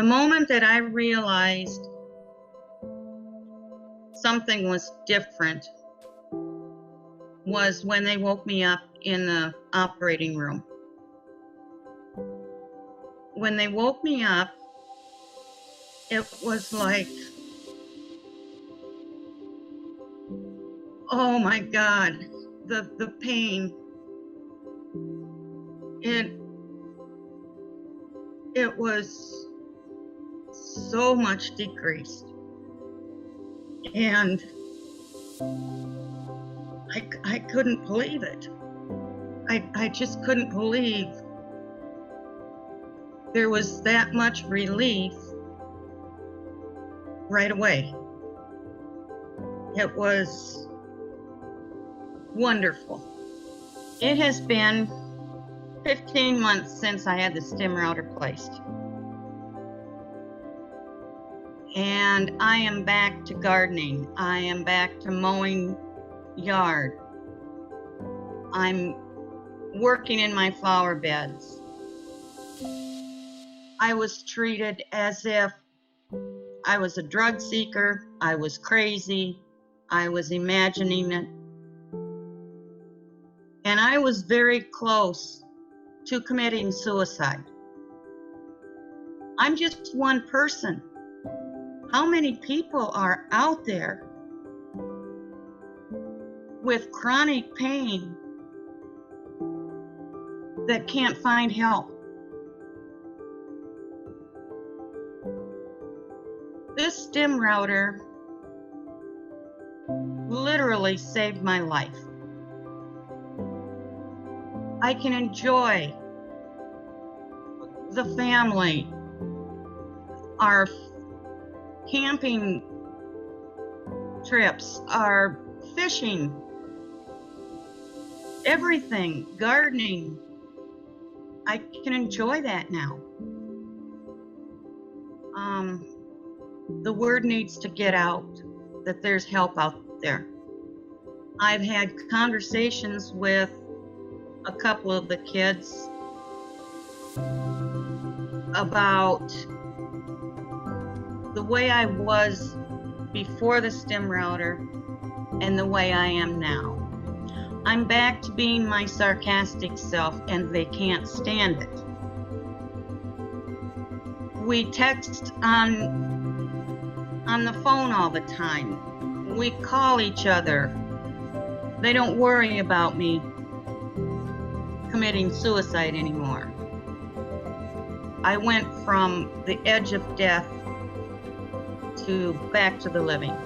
The moment that I realized something was different was when they woke me up in the operating room. When they woke me up, it was like, oh my God, the pain. It was so much decreased. And I couldn't believe it. I just couldn't believe there was that much relief right away. It was wonderful. It has been 15 months since I had the StimRouter placed. And I am back to gardening. I am back to mowing yard. I'm working in my flower beds. I was treated as if I was a drug seeker, I was crazy, I was imagining it. And I was very close to committing suicide. I'm just one person. How many people are out there with chronic pain that can't find help? This StimRouter literally saved my life. I can enjoy the family, our camping trips, our fishing, everything, gardening. I can enjoy that now. The word needs to get out that there's help out there. I've had conversations with a couple of the kids about the way I was before the StimRouter and the way I am now. I'm back to being my sarcastic self, and they can't stand it. We text on the phone all the time. We call each other. They don't worry about me committing suicide anymore. I went from the edge of death to back to the living.